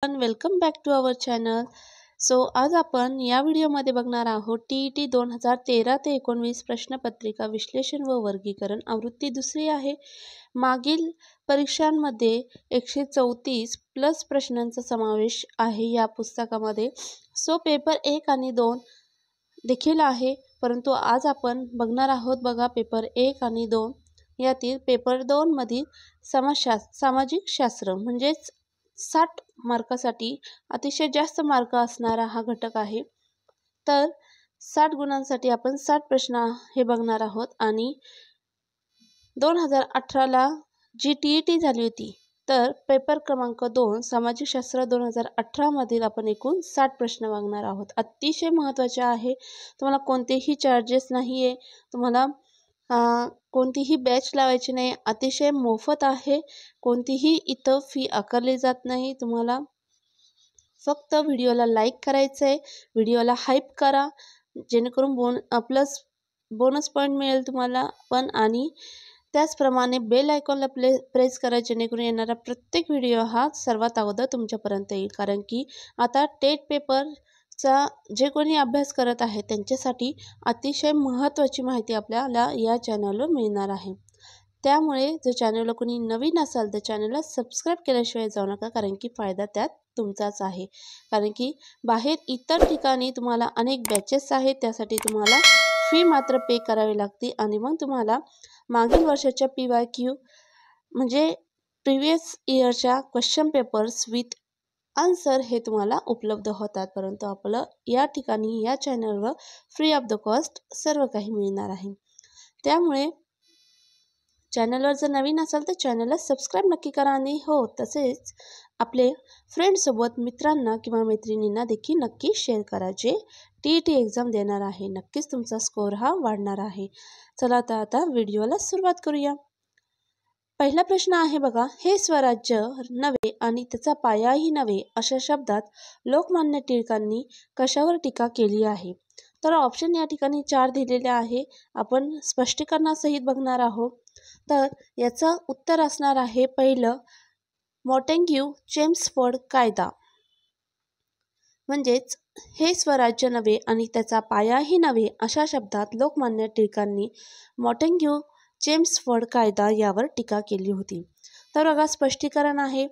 Welcome back to our channel. आज आपण या व्हिडिओमध्ये बघणार आहोत TET 2013 ते 19 प्रश्नपत्रिका विश्लेषण व वर्गीकरण आवृत्ती दुसरी आहे. मागील परीक्षांमध्ये 134 प्लस प्रश्नांचा समावेश आहे या पुस्तकामध्ये. पेपर 1 आणि 2 देखील आहे, परंतु आज आपण बघणार आहोत बघा पेपर 1 आणि 2 यातील पेपर 2 मधील सामाजिक शास्त्र म्हणजेच 60 मार्कासाठी अतिशय जास्त मार्क असणारा हा घटक आहे. तर 60 गुणांसाठी आपण 60 प्रश्न हे बघणार आहोत आणि 2018 ला जी TET झाली होती तर पेपर क्रमांक 2 सामाजिक शास्त्र 2018 मधील आपण एकूण 60 प्रश्न बघणार आहोत. अतिशय महत्त्वाचे आहे. तुम्हाला कोणतेही चार्जेस नाही आहे, तुम्हाला कोणतीही बॅच लावायची नाही, अतिशय मोफत आहे. कोणतीही इथं फी आकारली जात नाही. तुम्हाला फक्त व्हिडिओला लाईक करायचं आहे, व्हिडिओला हाईप करा जेणेकरून बोनस पॉईंट मिळेल तुम्हाला पण, आणि त्याचप्रमाणे बेल आयकॉनला प्रेस करा जेणेकरून येणारा प्रत्येक व्हिडिओ हा सर्वात अगोदर तुमच्यापर्यंत येईल. कारण की आता टेट पेपरचा जे कोणी अभ्यास करत आहे त्यांच्यासाठी अतिशय महत्त्वाची माहिती आपल्याला या चॅनलवर मिळणार आहे. त्यामुळे जर चॅनलला कोणी नवीन असाल तर चॅनलला सबस्क्राईब केल्याशिवाय जाऊ नका, कारण की फायदा त्यात तुमचाच आहे. कारण की बाहेर इतर ठिकाणी तुम्हाला अनेक बॅचेस आहेत, त्यासाठी तुम्हाला फी मात्र पे करावी लागते आणि मग तुम्हाला मागील वर्षाच्या PYQ म्हणजे प्रिव्हियस इयरच्या क्वेश्चन पेपर्स विथ आन्सर हे तुम्हाला उपलब्ध होतात. परंतु आपलं या ठिकाणी या चॅनलवर फ्री ऑफ द कॉस्ट सर्व काही मिळणार आहे. त्यामुळे चॅनलवर जर नवीन असाल तर चॅनलला सबस्क्राईब नक्की करा आणि तसेच आपले फ्रेंड्ससोबत मित्रांना किंवा मैत्रिणींना देखील नक्की शेअर करा जे TET एक्झाम देणार आहे. नक्कीच तुमचा स्कोअर हा वाढणार आहे. चला आता व्हिडिओला सुरुवात करूया. पहिला प्रश्न आहे बघा, हे स्वराज्य नव्हे आणि त्याचा पायाही नव्हे अशा शब्दात लोकमान्य टिळकांनी कशावर टीका केली आहे? तर ऑप्शन या ठिकाणी 4 दिलेले आहे. आपण स्पष्टीकरणासहित बघणार आहोत. तर याचं उत्तर असणार आहे पहिलं, मॉन्टेग्यू चेम्सफोर्ड कायदा. म्हणजेच हे स्वराज्य नव्हे आणि त्याचा पायाही नव्हे अशा शब्दात लोकमान्य टिळकांनी मॉन्टेग्यू चेम्सफोर्ड कायदा यावर टीका केली होती. तर बघा स्पष्टीकरण आहे.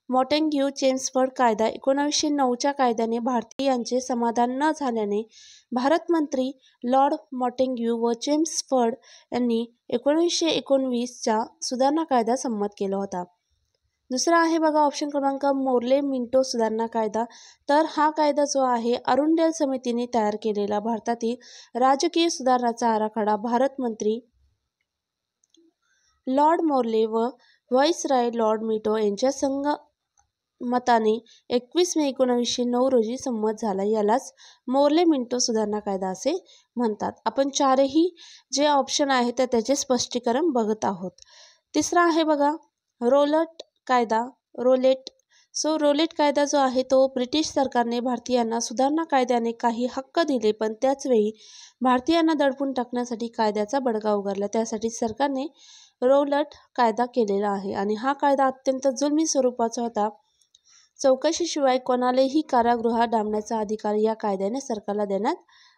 मॉन्टेग्यू चेम्सफोर्ड कायदा 1909च्या कायद्याने भारतीयांचे समाधान न झाल्याने भारतमंत्री लॉर्ड मॉन्टेग्यू व चेम्सफोर्ड यांनी 1919चा सुधारणा कायदा संमत केला होता. दुसरा आहे बघा ऑप्शन क्रमांक मोर्ले मिंटो सुधारणा कायदा. तर हा कायदा जो आहे अरुंडेल समितीने तयार केलेला भारतातील राजकीय सुधारणाचा आराखडा भारतमंत्री लॉर्ड मोर्ले व व्हाईसरॉय लॉर्ड मिंटो यांच्या संगमताने 21 मे 1909 रोजी संमत झाला. यालाच मोर्ले मिंटो सुधारणा कायदा असे म्हणतात. आपण चारही जे ऑप्शन आहे तर त्याचे स्पष्टीकरण बघत आहोत. तिसरा आहे बघा रोलेट कायदा. रोलेट कायदा जो आहे तो ब्रिटिश सरकारने भारतीयांना सुधारणा कायद्याने काही हक्क दिले, पण त्याचवेळी भारतीयांना दडपून टाकण्यासाठी कायद्याचा बडगा उगारला. त्यासाठी सरकारने रोलेट कायदा केलेला आहे आणि हा कायदा अत्यंत जुलमी स्वरूपाचा होता. चौकशीशिवाय कोणालाही कारागृहात डांबण्याचा अधिकार या कायद्याने सरकारला देण्यात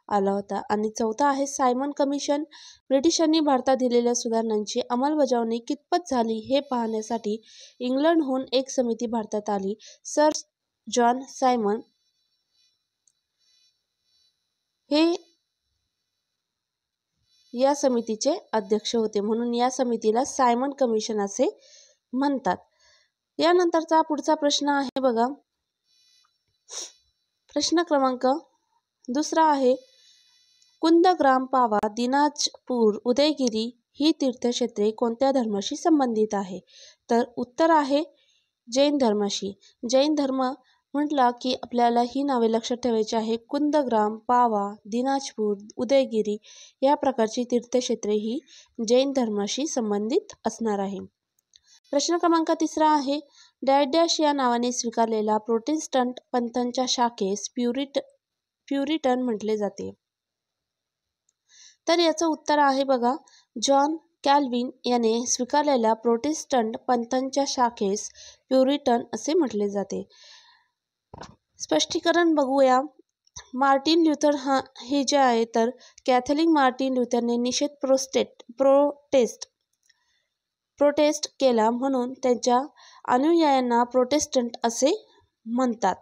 आला होता. आणि चौथा आहे सायमन कमिशन. ब्रिटिशांनी भारतात दिलेल्या सुधारणांची अंमलबजावणी कितपत झाली हे पाहण्यासाठी इंग्लंडहून एक समिती भारतात आली. सर जॉन सायमन हे या समितीचे अध्यक्ष होते, म्हणून या समितीला सायमन कमिशन असे म्हणतात. यानंतरचा पुढचा प्रश्न आहे बघा, प्रश्न क्रमांक दुसरा आहे, कुंदग्राम, पावा, दिनाजपूर, उदयगिरी ही तीर्थक्षेत्रे कोणत्या धर्माशी संबंधित आहे? तर उत्तर आहे जैन धर्माशी. जैन धर्म म्हटला की आपल्याला ही नावे लक्षात ठेवायची आहे. कुंदग्राम, पावा, दिनाजपूर, उदयगिरी या प्रकारची तीर्थक्षेत्रे ही जैन धर्माशी संबंधित असणार आहे. प्रश्न क्रमांक तिसरा आहे, डॅश या नावाने स्वीकारलेला प्रोटेस्टंट पंथांच्या शाखेस प्युरिटन म्हटले जाते. तर याचं उत्तर आहे बघा जॉन कॅल्विन याने स्वीकारलेल्या प्रोटेस्टंट पंथांच्या शाखेस प्युरिटन असे म्हटले जाते. स्पष्टीकरण बघूया. मार्टिन ल्युथर हे जे आहे तर कॅथलिक मार्टिन ल्युथरने निषेध प्रोटेस्ट केला म्हणून त्यांच्या अनुयायांना प्रोटेस्टंट असे म्हणतात.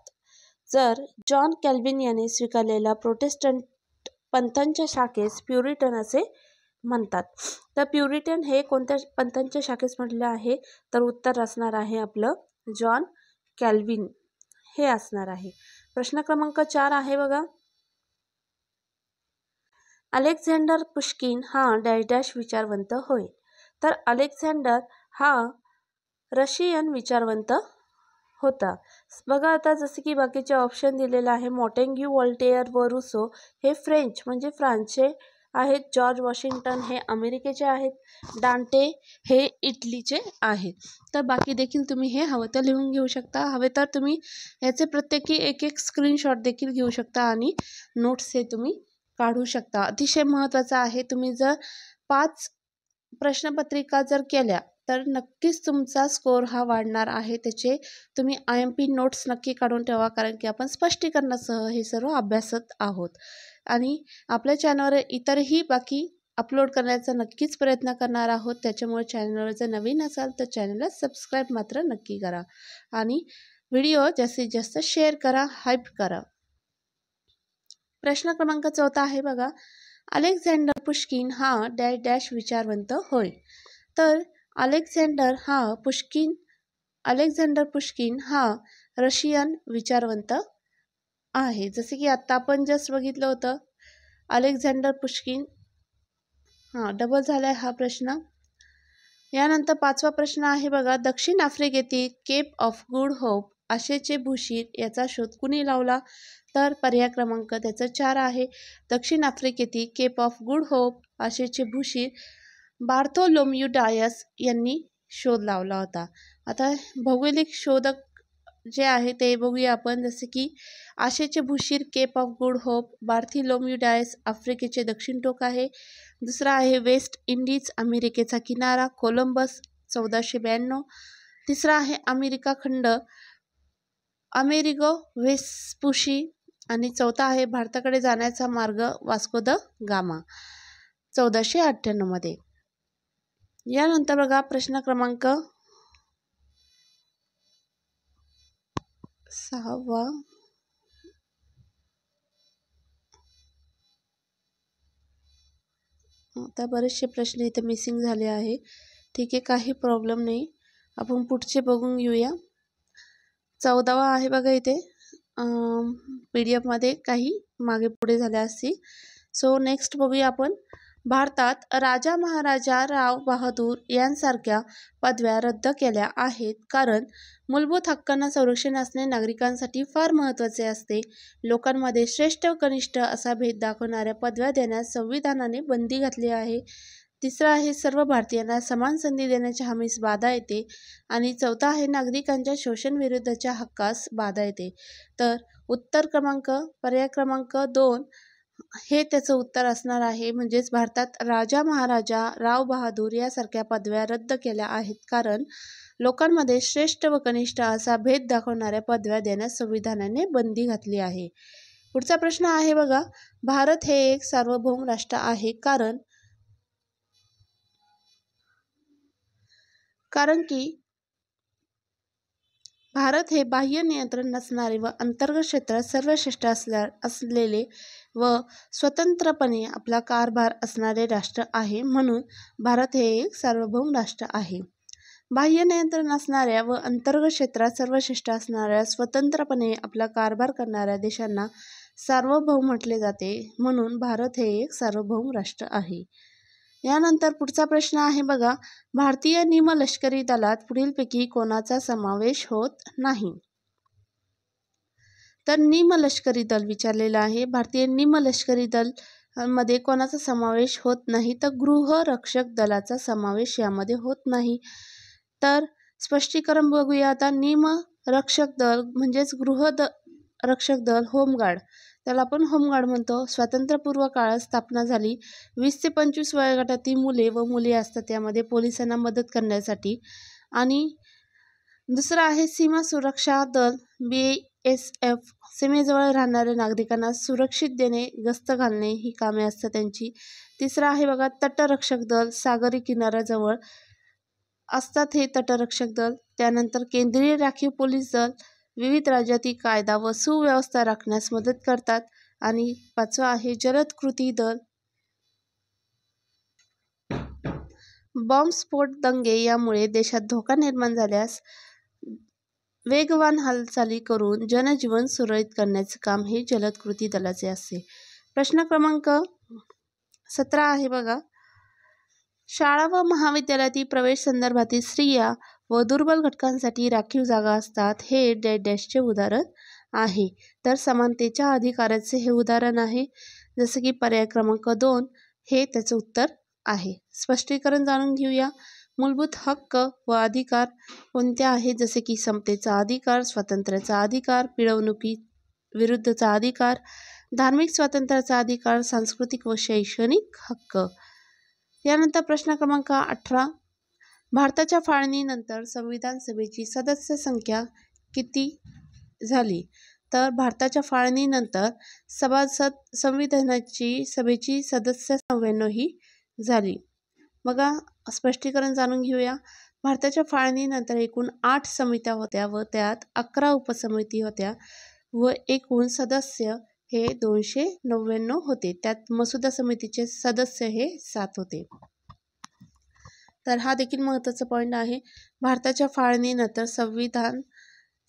जर जॉन कॅल्विन याने स्वीकारलेला प्रोटेस्टंट पंथांच्या शाखेस प्युरिटन असे म्हणतात. तर प्युरिटन हे कोणत्या पंथांच्या शाखेस म्हटले आहे तर उत्तर असणार आहे आपलं जॉन कॅल्विन हे असणार आहे. प्रश्न क्रमांक 4 आहे बघा. अलेक्झांडर पुश्किन हा डॅश विचारवंत होय. तर अलेक्झांडर हा रशियन विचारवंत होता. बघा आता जसे की बाकीचे ऑप्शन दिलेले आहे. मॉन्टेग्यू, व्हॉल्टेयर व रुसो हे फ्रेंच म्हणजे फ्रान्सचे आहेत. जॉर्ज वॉशिंग्टन हे अमेरिकेचे आहेत. डांटे हे इटलीचे आहेत. तर बाकी देखील तुम्ही हे हवं तर लिहून घेऊ शकता. हवे तर तुम्ही याचे प्रत्येकी एक स्क्रीनशॉट देखील घेऊ शकता आणि नोट्स हे तुम्ही काढू शकता. अतिशय महत्त्वाचं आहे. तुम्ही जर 5 प्रश्नपत्रिका जर केल्या तर नक्कीच तुमचा स्कोअर हा वाढणार आहे. त्याचे तुम्ही IMP नोट्स नक्की काढून ठेवा, कारण की आपण स्पष्टीकरणासह हे सर्व अभ्यासत आहोत आणि आपल्या चॅनलवर इतरही बाकी अपलोड करण्याचा नक्कीच प्रयत्न करणार आहोत. त्याच्यामुळे चॅनलवर जर नवीन असाल तर चॅनलला सबस्क्राईब मात्र नक्की करा आणि व्हिडिओ जास्तीत जास्त शेअर करा, हाईप करा. प्रश्न क्रमांक 4 आहे बघा. अलेक्झांडर पुश्किन हा डॅश विचारवंत होय. तर अलेक्झांडर पुश्किन हा रशियन विचारवंत आहे. जसे की आत्ता आपण जस्ट बघितलं होतं अलेक्झांडर पुश्किन. डबल झालाय हा प्रश्न. यानंतर 5वा प्रश्न आहे बघा. दक्षिण आफ्रिकेतील केप ऑफ गुड होप आशेचे भूशिर याचा शोध कुणी लावला. तर पर्याय क्रमांक त्याचा 4 आहे. दक्षिण आफ्रिकेतील केप ऑफ गुड होप आशेचे भूशिर बार्थोलोम्यू डायस यांनी शोध लावला होता. आता भौगोलिक शोधक जे आहे ते बघूया आपण. जसे की आशेचे भूशिर Cape of Good Hope Bartholomew Dias आफ्रिकेचे दक्षिण टोक आहे. दुसरा आहे वेस्ट इंडिज अमेरिकेचा किनारा कोलंबस 1492. तिसरा आहे अमेरिका खंड अमेरिगो वेस्पुशी आणि चौथा आहे भारताकडे जाण्याचा मार्ग वास्को द गामा 1498 मध्ये. यानंतर बघा प्रश्न क्रमांक 6वा. आता बरेचसे प्रश्न इथे मिसिंग झाले आहे. ठीक आहे, काही प्रॉब्लेम नाही. आपण पुढचे बघून घेऊया. 14वा आहे बघा. इथे PDF मध्ये काही मागे पुढे झाले असतील. सो नेक्स्ट बघूया आपण. भारतात राजा महाराजा राव बहादूर यांसारख्या पदव्या रद्द केल्या आहेत कारण मूलभूत हक्कांना संरक्षण असणे नागरिकांसाठी फार महत्त्वाचे असते. लोकांमध्ये श्रेष्ठ व कनिष्ठ असा भेद दाखवणाऱ्या पदव्या देण्यास संविधानाने बंदी घातली आहे. तिसरा आहे सर्व भारतीयांना समान संधी देण्याच्या हमीस बाधा येते आणि चौथा आहे नागरिकांच्या शोषण विरुद्धच्या हक्कास बाधा येते. तर उत्तर पर्याय क्रमांक 2 हे त्याचं उत्तर असणार आहे. म्हणजेच भारतात राजा महाराजा राव बहादूर यासारख्या पदव्या रद्द केल्या आहेत कारण लोकांमध्ये श्रेष्ठ व कनिष्ठ असा भेद दाखवणाऱ्या पदव्या देण्यास संविधानाने बंदी घातली आहे. पुढचा प्रश्न आहे बघा. भारत हे एक सार्वभौम राष्ट्र आहे कारण की भारत हे बाह्य नियंत्रण नसणारे व अंतर्गत क्षेत्रात सर्वश्रेष्ठ असलेले व स्वतंत्रपणे आपला कारभार असणारे राष्ट्र आहे. म्हणून भारत हे एक सार्वभौम राष्ट्र आहे. बाह्य नियंत्रण असणाऱ्या व अंतर्गत क्षेत्रात सर्वश्रेष्ठ असणाऱ्या स्वतंत्रपणे आपला कारभार करणाऱ्या देशांना सार्वभौम म्हटले जाते. म्हणून भारत हे एक सार्वभौम राष्ट्र आहे. यानंतर पुढचा प्रश्न आहे बघा. भारतीय निमलष्करी दलात पुढीलपैकी कोणाचा समावेश होत नाही. तर निमलष्करी दल विचारलेला आहे. भारतीय निमलष्करी दल मध्ये कोणाचा समावेश होत नाही तर गृहरक्षक दलाचा समावेश यामध्ये होत नाही. तर स्पष्टीकरण बघूया आता. निमरक्षक दल म्हणजेच गृहरक्षक दल होमगार्ड, त्याला आपण होमगार्ड म्हणतो. स्वातंत्र्यपूर्व काळात स्थापना झाली. 20 ते 25 वयोगटातील मुले असतात त्यामध्ये पोलिसांना मदत करण्यासाठी. आणि दुसरा आहे सीमा सुरक्षा दल BSF सीमेजवळ राहणाऱ्या नागरिकांना सुरक्षित देणे, गस्त घालणे ही कामे असतात त्यांची. तिसरं आहे बघा तटरक्षक दल, सागरी किनाऱ्याजवळ असतात हे तटरक्षक दल. त्यानंतर केंद्रीय राखीव पोलीस दल विविध राज्यातील कायदा व सुव्यवस्था राखण्यास मदत करतात. आणि पाचवा आहे जलद कृती दल. बॉम्बस्फोट, दंगे यामुळे देशात धोका निर्माण झाल्यास वेगवान हालचाली करून जनजीवन सुरळीत करण्याचे काम हे जलद कृती दलाचे असते. प्रश्न क्रमांक 17 आहे बघा. शाळा व महाविद्यालयातील प्रवेश संदर्भातील स्त्रिया व दुर्बल घटकांसाठी राखीव जागा असतात हे डॅशचे उदाहरण आहे. तर समानतेच्या अधिकाराचे हे उदाहरण आहे. जसे की पर्याय क्रमांक 2 हे त्याचं उत्तर आहे. स्पष्टीकरण जाणून घेऊया. मूलभूत हक्क व अधिकार कोणते आहेत? जसे की समतेचा अधिकार, स्वातंत्र्याचा अधिकार, पिळवणुकी विरुद्धचा अधिकार, धार्मिक स्वातंत्र्याचा अधिकार, सांस्कृतिक व शैक्षणिक हक्क. यानंतर प्रश्न क्रमांक 18. भारताच्या फाळणीनंतर संविधान सभेची सदस्य संख्या किती झाली? तर भारताच्या फाळणीनंतर संविधानाची सभेची सदस्य 99 ही झाली. बघा स्पष्टीकरण जाणून घेऊया. भारताच्या फाळणीनंतर एकूण 8 समित्या होत्या व त्यात 11 उपसमिती होत्या व एकूण सदस्य हे 299 होते. त्यात मसुदा समितीचे सदस्य हे 7 होते. तर हा देखील महत्त्वाचा पॉईंट आहे. भारताच्या फाळणीनंतर संविधान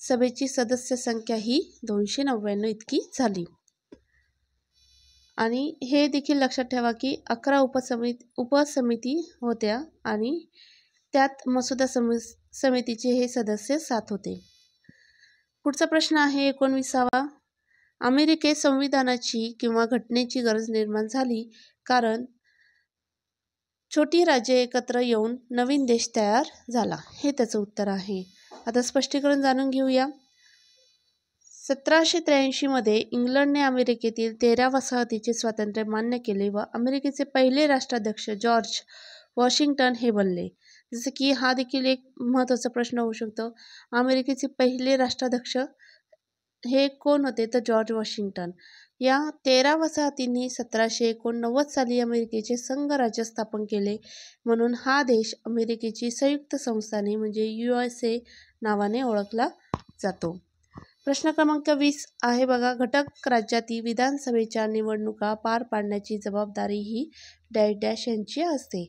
सभेची सदस्य संख्या ही 299 इतकी झाली. आणि हे देखील लक्षात ठेवा की 11 उपसमिती होत्या आणि त्यात मसुदा समितीचे हे सदस्य 7 होते. पुढचा प्रश्न आहे 19वा. अमेरिकेत संविधानाची किंवा घटनेची गरज निर्माण झाली कारण छोटी राज्ये एकत्र येऊन नवीन देश तयार झाला. हे त्याचं उत्तर आहे. आता स्पष्टीकरण जाणून घेऊया. 1783 मध्ये इंग्लंडने अमेरिकेतील 13 वसाहतीचे स्वातंत्र्य मान्य केले व अमेरिकेचे पहिले राष्ट्राध्यक्ष जॉर्ज वॉशिंग्टन हे बनले. जसे की हा देखील एक महत्त्वाचा प्रश्न होऊ शकतो. अमेरिकेचे पहिले राष्ट्राध्यक्ष हे कोण होते? तर जॉर्ज वॉशिंग्टन. या 13 वसाहतींनी 1789 साली अमेरिकेचे संघराज्य स्थापन केले म्हणून हा देश अमेरिकेची संयुक्त संस्थाने म्हणजे USA नावाने ओळखला जातो. प्रश्न क्रमांक 20 आहे बघा. घटक राज्यातील विधानसभेच्या निवडणुका पार पाडण्याची जबाबदारी ही डॅश यांची असते.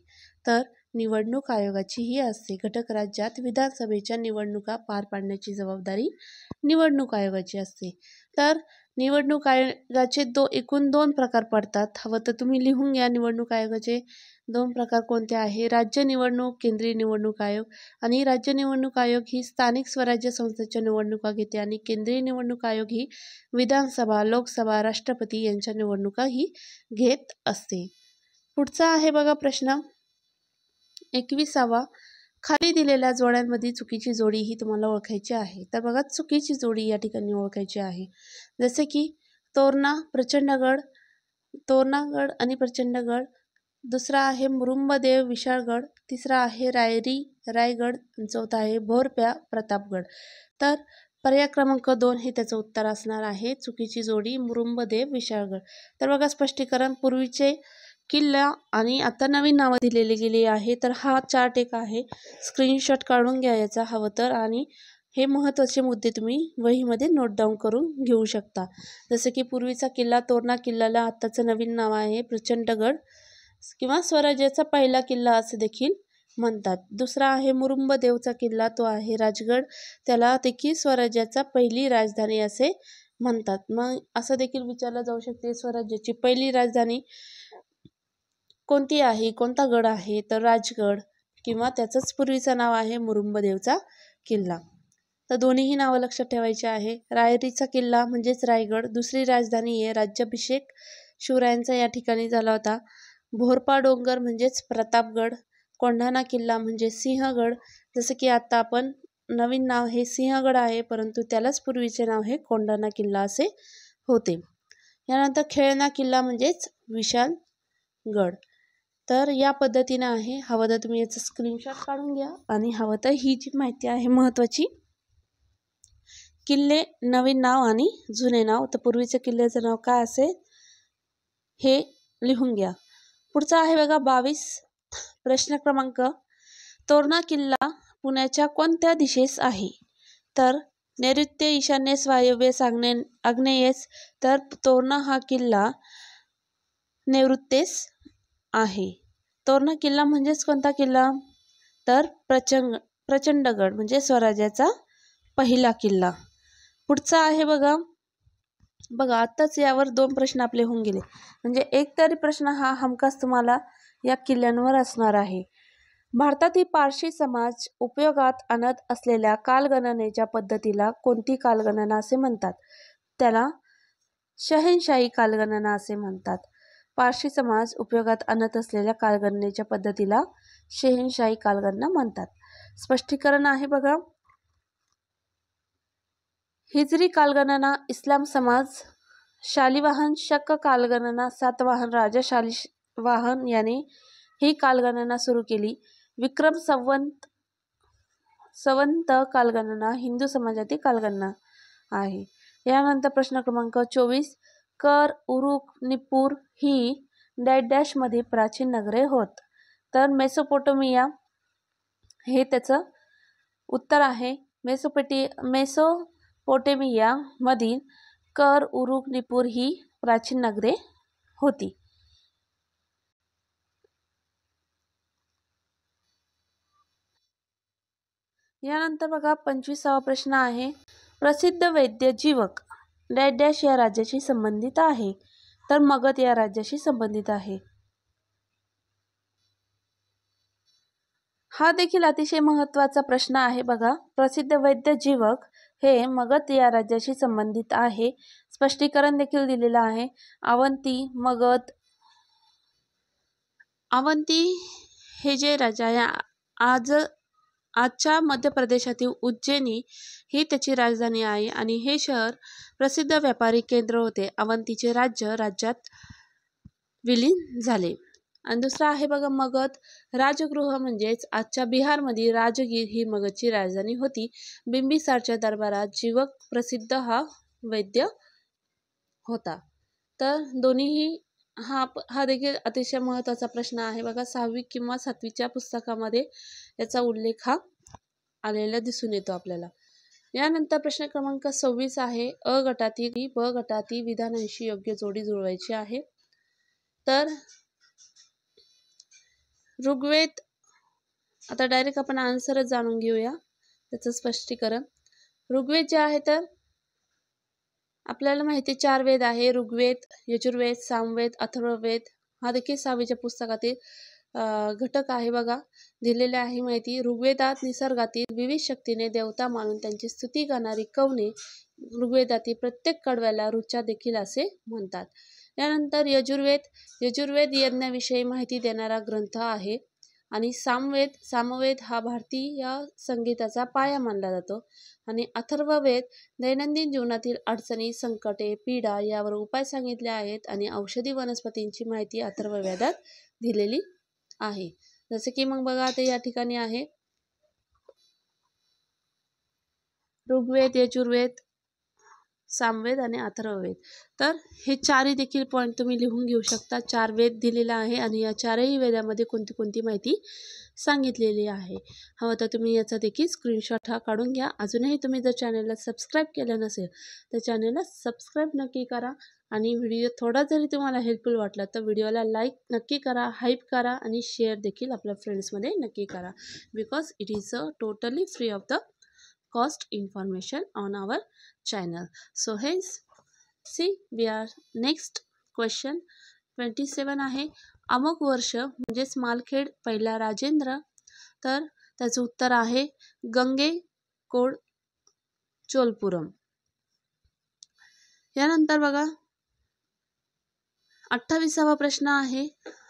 तर निवडणूक आयोगाची ही असते. घटक राज्यात विधानसभेच्या निवडणुका पार पाडण्याची जबाबदारी निवडणूक आयोगाची असते. तर निवडणूक आयोगाचे एकूण 2 प्रकार पडतात. हवं तर तुम्ही लिहून घ्या. निवडणूक आयोगाचे 2 प्रकार कोणते आहे? राज्य निवडणूक, केंद्रीय निवडणूक आयोग. आणि राज्य निवडणूक आयोग ही स्थानिक स्वराज्य संस्थेच्या निवडणुका घेते आणि केंद्रीय निवडणूक आयोग ही विधानसभा, लोकसभा, राष्ट्रपती यांच्या निवडणुका ही घेत असते. पुढचा आहे बघा प्रश्न 21वा. खाली दिलेल्या जोड्यांमध्ये चुकीची जोडी ही तुम्हाला ओळखायची आहे. तर बघा चुकीची जोडी या ठिकाणी ओळखायची आहे. जसे की तोरणागड आणि प्रचंडगड. दुसरा आहे मुरुंबदेव विशाळगड. तिसरा आहे रायगड. चौथा आहे भोरप्या प्रतापगड. तर पर्याय क्रमांक 2 हे त्याचं उत्तर असणार आहे. चुकीची जोडी मुरुंबदेव विशाळगड. तर बघा स्पष्टीकरण. पूर्वीचे किल्ला आणि आता नवीन नावं दिलेली गेली आहे. तर हा चार्ट एक आहे. स्क्रीनशॉट काढून घ्या याचा हवं तर. आणि हे महत्त्वाचे मुद्दे तुम्ही वहीमध्ये नोट डाऊन करून घेऊ शकता. जसं की पूर्वीचा किल्ला तोरणा किल्ल्याला आत्ताचं नवीन नाव आहे प्रचंडगड किंवा स्वराज्याचा पहिला किल्ला असे देखील म्हणतात. दुसरा आहे मुरुंबदेवचा किल्ला, तो आहे राजगड. त्याला देखील स्वराज्याचा पहिली राजधानी असे म्हणतात. मग असं देखील विचारलं जाऊ शकते स्वराज्याची पहिली राजधानी कोणती आहे, कोणता गड आहे? तर राजगड किंवा त्याचंच पूर्वीचं नाव आहे मुरुंबदेवचा किल्ला. तर दोन्हीही नावं लक्षात ठेवायची आहे. रायरीचा किल्ला म्हणजेच रायगड. दुसरी राजधानी आहे राज्याभिषेक शिवरायांचा या ठिकाणी झाला होता. भोरपा डोंगर म्हणजेच प्रतापगड. कोंढाणा किल्ला म्हणजे सिंहगड. जसं की आता आपण नवीन नाव हे सिंहगड आहे परंतु त्यालाच पूर्वीचे नाव हे कोंढाणा किल्ला असे होते. यानंतर खेळणा किल्ला म्हणजेच विशाळगड. तर या पद्धतीने आहे. हवं तर तुम्ही याचा स्क्रीनशॉट काढून घ्या आणि हवं तर ही जी माहिती आहे महत्त्वाची किल्ले नवीन नाव आणि जुने नाव. तर पूर्वीच्या किल्ल्याचं नाव काय असेल हे लिहून घ्या. पुढचा आहे बघा 22 प्रश्न क्रमांक. तोरणा किल्ला पुण्याच्या कोणत्या दिशेस आहे? तर नैऋत्य, ईशान्येस, वायव्येस, आग्नेयेस. तर तोरणा हा किल्ला नैऋत्येस आहे. तोरणा किल्ला म्हणजेच कोणता किल्ला? तर प्रचंडगड म्हणजे स्वराज्याचा पहिला किल्ला. पुढचा आहे बघा आत्ताच यावर 2 प्रश्न आपले होऊन गेले, म्हणजे एक तरी प्रश्न हा हमखास तुम्हाला या किल्ल्यांवर असणार आहे. भारतातील पारशी समाज उपयोगात आणत असलेल्या कालगणनेच्या पद्धतीला कोणती कालगणना असे म्हणतात? त्याला शहेनशाही कालगणना असे म्हणतात. पारशी समाज उपयोगात आणत असलेल्या कालगणनेच्या पद्धतीला शहेनशाही कालगणना म्हणतात. स्पष्टीकरण आहे बघा. हिजरी कालगणना इस्लाम समाज, शालिवाहन शक कालगणना सातवाहन राजा शालिवाहन याने ही कालगणना सुरू केली. विक्रम संवत कालगणना हिंदू समाजातील कालगणना आहे. यानंतर प्रश्न क्रमांक 24. कर, उरुक, निप्पूर ही डॅश मध्ये प्राचीन नगरे होत. तर मेसोपोटेमिया हे त्याचं उत्तर आहे. मेसोपोटेमिया मधील कर, उरुक, निप्पूर ही प्राचीन नगरे होती. यानंतर बघा 25वा प्रश्न आहे. प्रसिद्ध वैद्य जीवक डॅश या राज्याशी संबंधित आहे? तर मगध या राज्याशी संबंधित आहे. हा देखील अतिशय महत्त्वाचा प्रश्न आहे बघा. प्रसिद्ध वैद्य जीवक हे मगध या राज्याशी संबंधित आहे. स्पष्टीकरण देखील दिलेलं आहे. अवंती हे जे राजा आहे आजच्या मध्य प्रदेशातील उज्जैनी ही त्याची राजधानी आहे आणि हे शहर प्रसिद्ध व्यापारी केंद्र होते. अवंतीचे राज्यात विलीन झाले. आणि दुसरा आहे बघा मगध राजगृह म्हणजेच आजच्या बिहारमधील राजगीर ही मगधची राजधानी होती. बिंबिसारच्या दरबारात जीवक प्रसिद्ध हा वैद्य होता. तर दोन्हीही हा देखील अतिशय महत्त्वाचा प्रश्न आहे बघा. 6वी किंवा 7वीच्या पुस्तकामध्ये याचा उल्लेख हा आलेला दिसून येतो आपल्याला. यानंतर प्रश्न क्रमांक 26 आहे. अ गटातील ब गटातील विधानांशी योग्य जोडी जुळवायची आहे. तर ऋग्वेद, आता डायरेक्ट आपण आन्सरच जाणून घेऊया त्याचं स्पष्टीकरण. ऋग्वेद जे आहे तर आपल्याला माहिती 4 वेद आहे. ऋग्वेद, यजुर्वेद, सामवेद, अथर्ववेद. हा देखील 6वीच्या पुस्तकातील घटक आहे बघा. दिलेले आहे माहिती. ऋग्वेदात निसर्गातील विविध शक्तीने देवता मानून त्यांची स्तुती करणारी कवने ऋग्वेदातील प्रत्येक कडव्याला ऋचा देखील असे म्हणतात. यानंतर यजुर्वेद यज्ञाविषयी माहिती देणारा ग्रंथ आहे. आणि सामवेद हा भारतीय संगीताचा पाया मानला जातो. आणि अथर्ववेद दैनंदिन जीवनातील अडचणी, संकटे, पीडा यावर उपाय सांगितले आहेत आणि औषधी वनस्पतींची माहिती अथर्ववेदात दिलेली आहे. जसे की मग बघा आता या ठिकाणी आहे ऋग्वेद, यजुर्वेद, सामवेद आणि अथर्ववेद. तर हे 4ही देखील पॉईंट तुम्ही लिहून घेऊ शकता. 4 वेद दिलेला आहे आणि या 4ही वेदामध्ये कोणती कोणती माहिती सांगितलेली आहे. हवं तर तुम्ही याचा देखील स्क्रीनशॉट हा काढून घ्या. अजूनही तुम्ही जर चॅनलला सबस्क्राईब केलं नसेल तर चॅनलला सबस्क्राईब नक्की करा. आणि व्हिडिओ थोडा जरी तुम्हाला हेल्पफुल वाटला तर व्हिडिओला लाईक नक्की करा, हाईप करा आणि शेअर देखील आपल्या फ्रेंड्समध्ये नक्की करा. Because it is a totally free of the cost information on our channel. So hence see we are next question 27 आहे. अमुक वर्ष म्हणजेच मालखेड पहिला राजेंद्र. तर त्याचं उत्तर आहे गंगेकोंड चोलपुरम. यानंतर बघा 28वा प्रश्न आहे.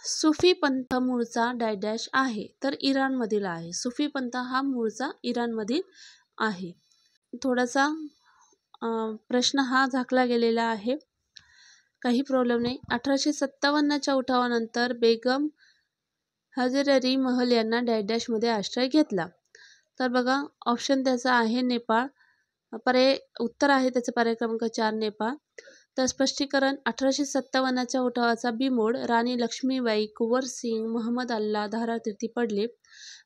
सुफी पंथ मूळचा डॅश आहे? तर इराणमधील आहे. सुफी पंथ हा मूळचा इराणमधील आहे. थोडासा प्रश्न हा झाकला गेलेला आहे, काही प्रॉब्लेम नाही. 1857च्या उठावानंतर बेगम हजररी महल यांना डॅश मध्ये आश्रय घेतला. तर बघा ऑप्शन त्याचा आहे नेपाळ, उत्तर आहे त्याचं पर्याय क्रमांक 4 नेपाळ. तर स्पष्टीकरण 1857च्या उठावाचा बिमोड राणी लक्ष्मीबाई, कुंवर सिंग, महमद अल्ला धारातीर्थी पडले.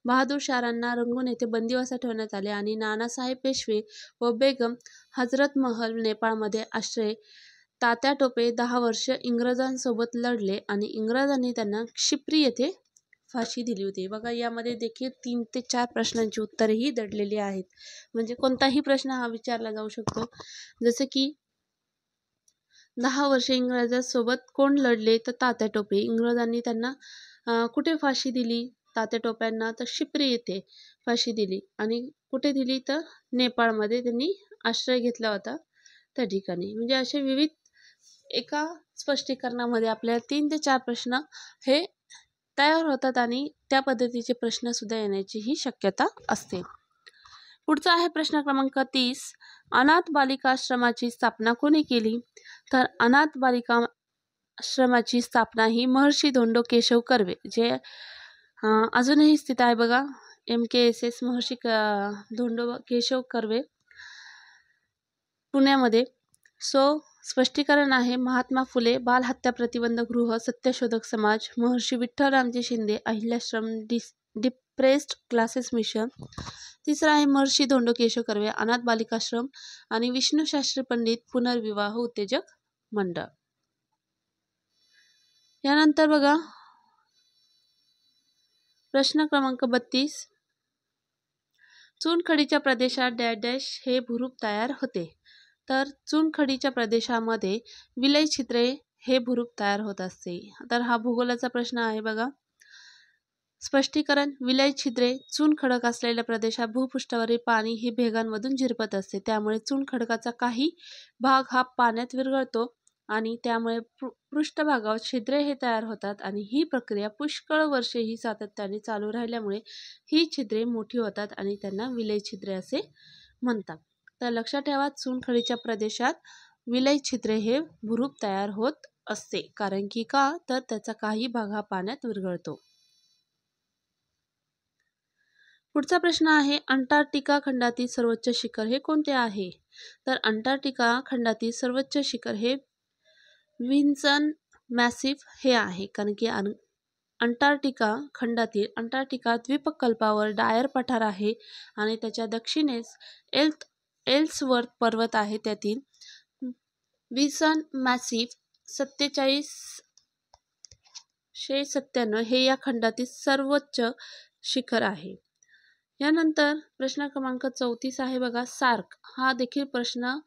बहादूर शारांना रंगून येथे बंदिवासात ठेवण्यात आले आणि नानासाहेब पेशवे व बेगम हजरत महल नेपाळमध्ये आश्रय. तात्या टोपे 10 वर्ष इंग्रजांसोबत लढले आणि इंग्रजांनी त्यांना क्षिप्री येथे फाशी दिली होती. बघा, यामध्ये देखील 3 ते 4 प्रश्नांची उत्तरेही दडलेली आहेत. म्हणजे कोणताही प्रश्न हा विचारला जाऊ शकतो. जसे की 10 वर्षे इंग्रजांसोबत कोण लढले? तर तात्या टोपे. इंग्रजांनी त्यांना कुठे फाशी दिली तात्या टोप्यांना? तर शिप्री येथे फाशी दिली. आणि कुठे दिली? तर नेपाळमध्ये त्यांनी आश्रय घेतला होता त्या ठिकाणी. म्हणजे असे विविध एका स्पष्टीकरणामध्ये आपल्याला 3 ते 4 प्रश्न हे तयार होतात आणि त्या पद्धतीचे प्रश्न सुद्धा येण्याचीही शक्यता असते. पुढचा आहे प्रश्न क्रमांक 30. अनाथ बालिकाश्रमाची स्थापना कोणी केली? तर अनाथ बालिकाश्रमाची स्थापना ही महर्षी धोंडो केशव कर्वे, जे अजूनही स्थित आहे बघा, MKSS महर्षी धोंडो केशव कर्वे पुण्यामध्ये. स्पष्टीकरण आहे महात्मा फुले बालहत्या प्रतिबंधक गृह, सत्यशोधक समाज, महर्षी विठ्ठलरामजी शिंदे अहिल्याश्रम, डिप्रेस्ड क्लासेस मिशन. तिसरा आहे महर्षी धोंडो केशव कर्वे अनाथ बालिकाश्रम आणि विष्णू शास्त्री पंडित पुनर्विवाह उत्तेजक मंडळ. यानंतर बघा प्रश्न क्रमांक 32. चुनखडीच्या प्रदेशात डॅश डॅश हे भूरूप तयार होते. तर चुनखडीच्या प्रदेशामध्ये विलय छिद्रे हे भूरूप तयार होत असते. तर हा भूगोलाचा प्रश्न आहे बघा. स्पष्टीकरण विलय छिद्रे चुनखडक असलेल्या प्रदेशात भूपृष्ठावरील पाणी हे भेगांमधून झिरपत असते. त्यामुळे चुनखडकाचा काही भाग हा पाण्यात विरघळतो आणि त्यामुळे पृष्ठभागावर छिद्रे हे तयार होतात आणि ही प्रक्रिया पुष्कळ वर्षे ही सातत्याने चालू राहिल्यामुळे ही छिद्रे मोठी होतात आणि त्यांना विलय छिद्रे असे म्हणतात. तर लक्षात ठेवा, चुनखडीच्या प्रदेशात विलय छिद्रे हे भूरूप तयार होत असते. कारण की का? तर त्याचा काही भाग हा पाण्यात विरघळतो. पुढचा प्रश्न आहे अंटार्क्टिका खंडातील सर्वोच्च शिखर हे कोणते आहे? तर अंटार्क्टिका खंडातील सर्वोच्च शिखर हे विन्सन मॅसिफ हे आहे. कारण की अंटार्क्टिका खंडातील अंटार्क्टिका द्वीपकल्पावर डायर पठार आहे आणि त्याच्या दक्षिणेस एल्सवर्थ पर्वत आहे. त्यातील विन्सन मॅसिफ 4797 हे या खंडातील सर्वोच्च शिखर आहे. यानंतर प्रश्न क्रमांक 34 आहे बघा, सार्क. हा देखील प्रश्न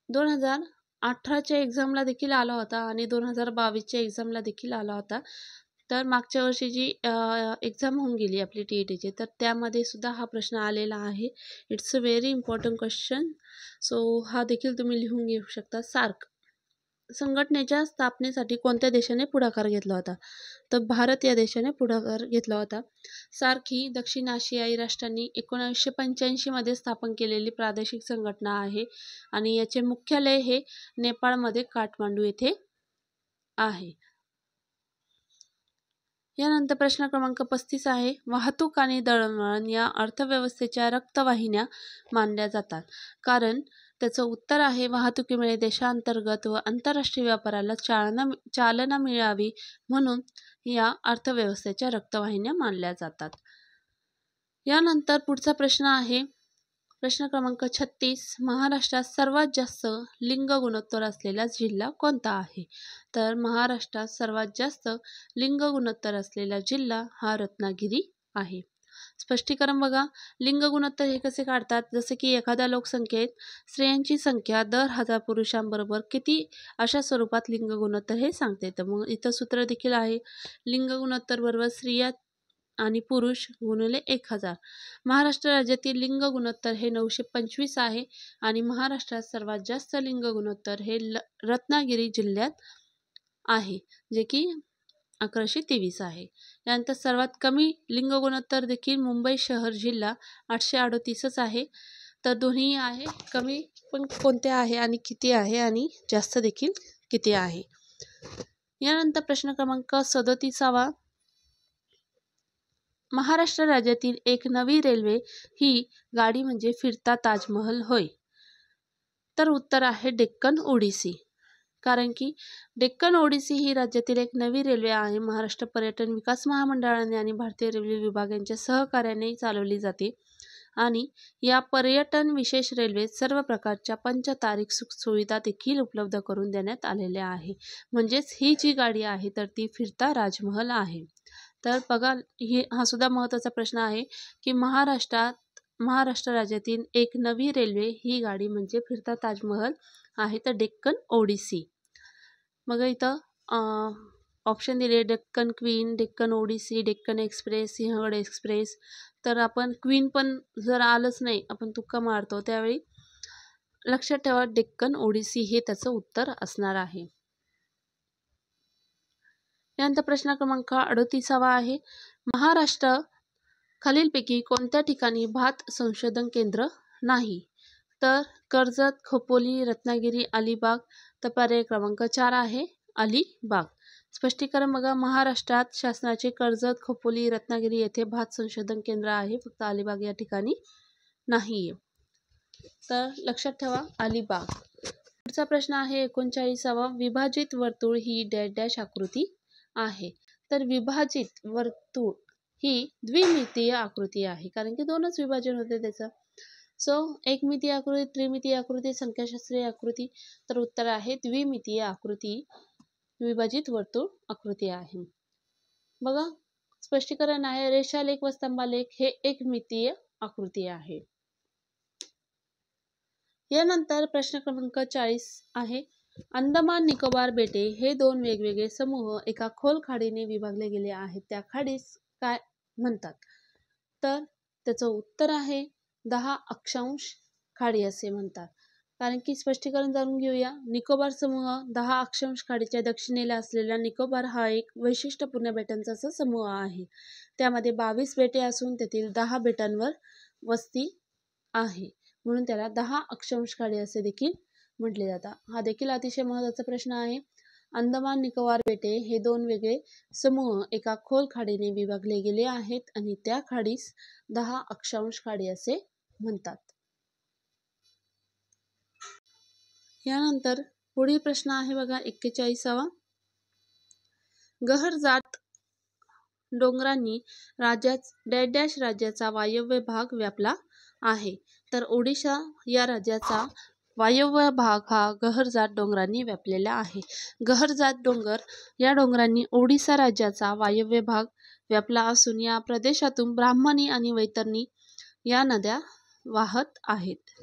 2018च्या एक्झामला देखील आला होता आणि 2022च्या एक्झामला देखील आला होता. तर मागच्या वर्षी जी एक्झाम होऊन गेली आपली TETची, तर त्यामध्ये सुद्धा हा प्रश्न आलेला आहे. It's a very important question. हा देखील तुम्ही लिहून घेऊ शकता. सार्क संघटनेच्या स्थापनेसाठी कोणत्या देशाने पुढाकार घेतला होता? तर भारत या देशाने पुढाकार घेतला होता. सार्क ही दक्षिण आशियाई राष्ट्रांनी 1985 मध्ये स्थापन केलेली प्रादेशिक संघटना आहे आणि याचे मुख्यालय हे नेपाळमध्ये काठमांडू येथे आहे. यानंतर प्रश्न क्रमांक 35 आहे, वाहतूक आणि दळणवळण या अर्थव्यवस्थेच्या रक्तवाहिन्या मानल्या जातात. कारण त्याचं उत्तर आहे वाहतुकीमुळे देशांतर्गत व आंतरराष्ट्रीय व्यापाराला चालना मिळावी म्हणून या अर्थव्यवस्थेच्या रक्तवाहिन्या मानल्या जातात. यानंतर पुढचा प्रश्न आहे प्रश्न क्रमांक 36. महाराष्ट्रात सर्वात जास्त लिंग गुणोत्तर असलेला जिल्हा कोणता आहे? तर महाराष्ट्रात सर्वात जास्त लिंग गुणोत्तर असलेला जिल्हा हा रत्नागिरी आहे. स्पष्टीकरण बघा, लिंग गुणोत्तर हे कसे काढतात? जसे की एखाद्या लोकसंख्येत स्त्रियांची संख्या दर 1000 पुरुषांबरोबर किती अशा स्वरूपात लिंग गुणोत्तर हे सांगता येतं. मग इथं सूत्र देखील आहे, लिंग गुणोत्तर बरोबर स्त्रिया आणि पुरुष गुणिले 1000. महाराष्ट्र राज्यातील लिंग गुणोत्तर हे 925 आहे आणि महाराष्ट्रात सर्वात जास्त लिंग गुणोत्तर हे रत्नागिरी जिल्ह्यात आहे, जे की 1123 आहे. यानंतर सर्वात कमी लिंग गुणोत्तर देखील मुंबई शहर जिल्हा 838च आहे. तर दोन्ही आहे, कमी पण कोणते आहे आणि किती आहे आणि जास्त देखील किती आहे. यानंतर प्रश्न क्रमांक 37. महाराष्ट्र राज्यातील एक नवी रेल्वे ही गाडी म्हणजे फिरता ताजमहल होय. तर उत्तर आहे डेक्कन ओडिसी. कारण की डेक्कन ओडिसी ही राज्यातील एक नवी रेल्वे आहे. महाराष्ट्र पर्यटन विकास महामंडळाने आणि भारतीय रेल्वे विभाग यांच्या सहकार्याने चालवली जाते आणि या पर्यटन विशेष रेल्वेत सर्व प्रकारच्या पंचतारीख सुखसुविधा देखील उपलब्ध करून देण्यात आलेल्या आहे. म्हणजेच ही जी गाडी आहे तर ती फिरता राजमहल आहे. तर बघा, हा सुद्धा महत्त्वाचा प्रश्न आहे की महाराष्ट्र राज्यातील एक नवी रेल्वे ही गाडी म्हणजे फिरता ताजमहल आहे तर डेक्कन ओडिसी. मग इथं ऑप्शन दिले Deccan Queen, Deccan Odyssey, Deccan Express, Sinhagad Express. तर आपण क्वीन पण जर आलंच नाही, आपण तुक्का मारतो, त्यावेळी लक्षात ठेवा डेक्कन ओडिसी हे त्याचं उत्तर असणार आहे. यानंतर प्रश्न क्रमांक 38 आहे. महाराष्ट्र खालीलपैकी कोणत्या ठिकाणी भात संशोधन केंद्र नाही? तर कर्जत, खोपोली, रत्नागिरी, अलिबाग. तर पर्याय क्रमांक 4 आहे अलिबाग. स्पष्टीकरण बघा, महाराष्ट्रात शासनाचे कर्जत, खोपोली, रत्नागिरी येथे भात संशोधन केंद्र आहे, फक्त अलिबाग या ठिकाणी नाही. तर लक्षात ठेवा अलिबाग. पुढचा प्रश्न आहे 39वा. विभाजित वर्तुळ ही डॅश डॅश आकृती आहे. तर विभाजित वर्तुळ ही द्विमितीय आकृती आहे, कारण की दोनच विभाजन होते त्याचं. सो एकमितीय आकृती, त्रिमितीय आकृती, संख्याशास्त्रीय आकृती. तर उत्तर आहे द्विमितीय आकृती, विभाजित वर्तुळ आकृती आहे. बघा, स्पष्टीकरण आहे रेषालेख व स्तंभालेख हे एकमितीय आकृती आहे. यानंतर प्रश्न क्रमांक 40 आहे. अंदमान निकोबार बेटे हे दोन वेगवेगळे समूह एका खोल खाडीने विभागले गेले आहेत, त्या खाडीस काय म्हणतात? तर त्याचं उत्तर आहे 10 अक्षांश खाडी असे म्हणतात. कारण की स्पष्टीकरण जाणून घेऊया. निकोबार समूह 10 अक्षांश खाडीच्या दक्षिणेला असलेला निकोबार हा एक वैशिष्ट्यपूर्ण बेटांचा समूह आहे. त्यामध्ये 22 बेटे असून त्यातील 10 बेटांवर वस्ती आहे, म्हणून त्याला 10 अक्षांश खाडी असे देखील म्हटले जातात. हा देखील अतिशय महत्त्वाचा प्रश्न आहे. अंदमान निकोबार बेटे हे दोन वेगळे समूह एका खोल खाडीने विभागले गेले आहेत आणि त्या खाडीस 10 अक्षांश खाडी असे म्हणतात. यानंतर पुढील प्रश्न आहे बघा 41वा. गहरजात डोंगरांनी डॅश डॅश राज्याचा वायव्य भाग व्यापला आहे. तर ओडिशा या राज्याचा वायव्य भाग हा गहरजात डोंगरांनी व्यापलेला आहे. गहरजात डोंगर या डोंगरांनी ओडिशा राज्याचा वायव्य भाग व्यापला असून या प्रदेशातून ब्राह्मणी आणि वैतरणी या नद्या वाहत आहेत.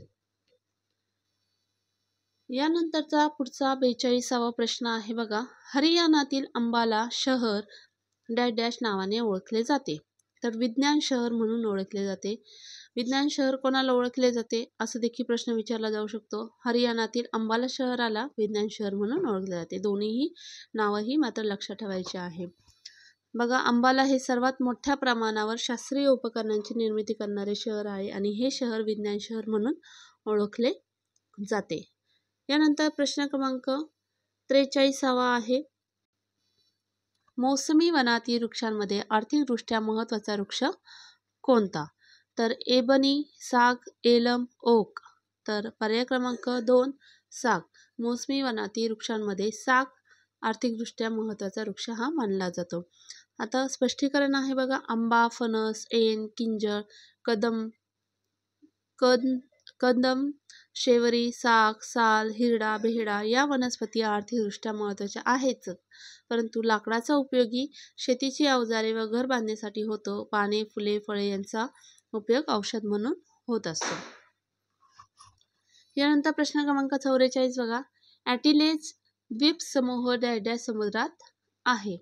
यानंतरचा पुढचा 42वा प्रश्न आहे बघा. हरियाणातील अंबाला शहर डॅश डॅश नावाने ओळखले जाते. तर विज्ञान शहर म्हणून ओळखले जाते. विज्ञान शहर कोणाला ओळखले जाते असं देखील प्रश्न विचारला जाऊ शकतो. हरियाणातील अंबाला शहराला विज्ञान शहर म्हणून ओळखले जाते. दोन्हीही नावही मात्र लक्षात ठेवायची आहे. बघा, अंबाला हे सर्वात मोठ्या प्रमाणावर शास्त्रीय उपकरणांची निर्मिती करणारे शहर आहे आणि हे शहर विज्ञान शहर म्हणून ओळखले जाते. यानंतर प्रश्न क्रमांक 43वा आहे. मोसमी वनातील वृक्षांमध्ये आर्थिकदृष्ट्या महत्त्वाचा वृक्ष कोणता? तर एबनी, साग, एलम, ओक. तर पर्याय क्रमांक 2 साग. मोसमी वनातील वृक्षांमध्ये साग आर्थिकदृष्ट्या महत्त्वाचा वृक्ष हा मानला जातो. आता स्पष्टीकरण आहे बघा. आंबा, फणस, ऐन, किंजळ, कदम, शेवरी, साग, साल, हिरडा, बेहडा या वनस्पती आर्थिकदृष्ट्या महत्त्वाच्या आहेतच, परंतु लाकडाचा उपयोगी शेतीची अवजारे व घर बांधण्यासाठी होतो. पाने, फुले, फळे यांचा उपयोग औषध म्हणून होत असतो. यानंतर प्रश्न क्रमांक 44 बघा. ॲटिलेज द्वीपसमूह डॅश डॅश समुद्रात आहे.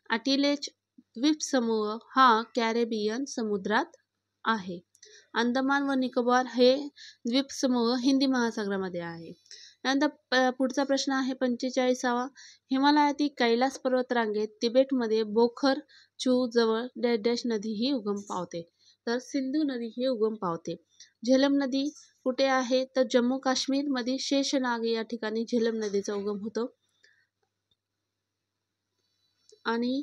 ॲटिलेज द्वीपसमूह हा कॅरेबियन समुद्रात आहे. अंदमान व निकोबार हे द्वीपसमूह हिंदी महासागरामध्ये आहे. त्यानंतर पुढचा प्रश्न आहे 45वा. हिमालयातील कैलास पर्वतरांगेत तिबेटमध्ये बोखर चू जवळ डॅश डॅश नदी ही उगम पावते. तर सिंधू नदी ही उगम पावते. झेलम नदी कुठे आहे? तर जम्मू काश्मीर मध्ये शेषनाग या ठिकाणी झेलम नदीचा उगम होतो. आणि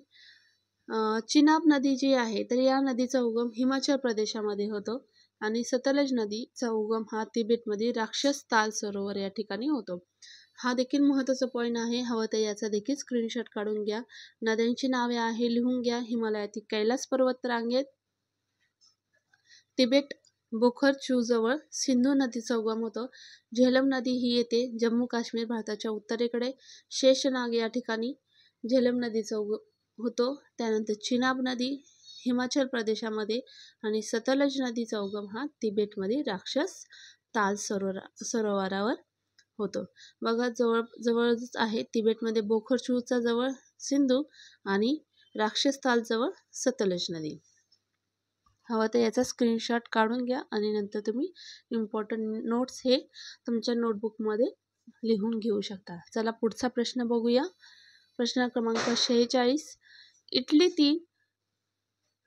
चिनाब नदी जी आहे तर या नदीचा उगम हिमाचल प्रदेशामध्ये होतो आणि सतलज नदीचा उगम हा तिबेटमध्ये राक्षस ताल सरोवर या ठिकाणी होतो. हा देखील महत्त्वाचा पॉईंट आहे, हवं तर याचा देखील स्क्रीनशॉट काढून घ्या. नद्यांची नावे आहे लिहून घ्या. हिमालयातील कैलास पर्वत रांगेत तिबेट बोखरचू जवळ सिंधू नदीचा उगम होतो. झेलम नदी ही येते जम्मू काश्मीर भारताच्या उत्तरेकडे शेषनाग या ठिकाणी झेलम नदीचा उगम होतो. त्यानंतर चिनाब नदी हिमाचल प्रदेशामध्ये आणि सतलज नदीचा उगम हा तिबेटमध्ये राक्षस ताल सरोवरावर होतो. बघा जवळच आहे तिबेटमध्ये बोखरचूचा जवळ सिंधू आणि राक्षस ताल जवळ सतलज नदी. हवं तर याचा स्क्रीनशॉट काढून घ्या आणि नंतर तुम्ही इम्पॉर्टंट नोट्स हे तुमच्या नोटबुकमध्ये लिहून घेऊ शकता. चला पुढचा प्रश्न बघूया. प्रश्न क्रमांक 46. इटलीतील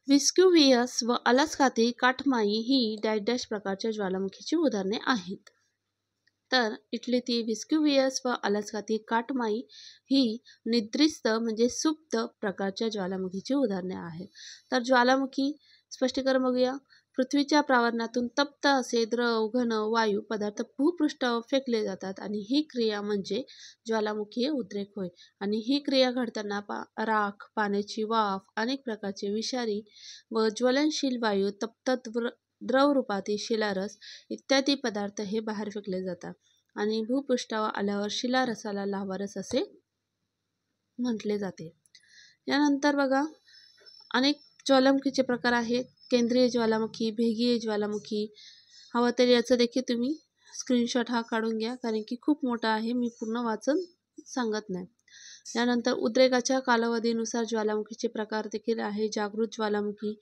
व्हिस्क्युव्हियस व अलास्कातील काटमाई ही डॅश डॅश प्रकारच्या ज्वालामुखीची उदाहरणे आहेत. तर इटलीतील व्हिस्क्युव्हियस व अलास्कातील काटमाई ही निद्रिस्त म्हणजे सुप्त प्रकारच्या ज्वालामुखीची उदाहरणे आहेत. तर ज्वालामुखी स्पष्टीकरण बघूया. पृथ्वीच्या प्रावरणातून तप्त असे द्रव घन वायू पदार्थ भूपृष्ठावर फेकले जातात आणि ही क्रिया म्हणजे ज्वालामुखीय उद्रेक होय. आणि ही क्रिया घडताना राख, पाण्याची वाफ, अनेक प्रकारचे विषारी व ज्वलनशील वायू, तप्त द्रव रूपातील शिलारस इत्यादी पदार्थ हे बाहेर फेकले जातात आणि भूपृष्ठावर आल्यावर शिलारसाला लाव्हारस असे म्हटले जाते. यानंतर बघा अनेक ज्वालामुखीचे प्रकार आहेत. केंद्रीय ज्वालामुखी, भेगीय ज्वालामुखी. हवं तर याचं देखील तुम्ही स्क्रीनशॉट हा काढून घ्या, कारण की खूप मोठा आहे, मी पूर्ण वाचन सांगत नाही. यानंतर उद्रेकाच्या कालावधीनुसार ज्वालामुखीचे प्रकार देखील आहे. जागृत ज्वालामुखी,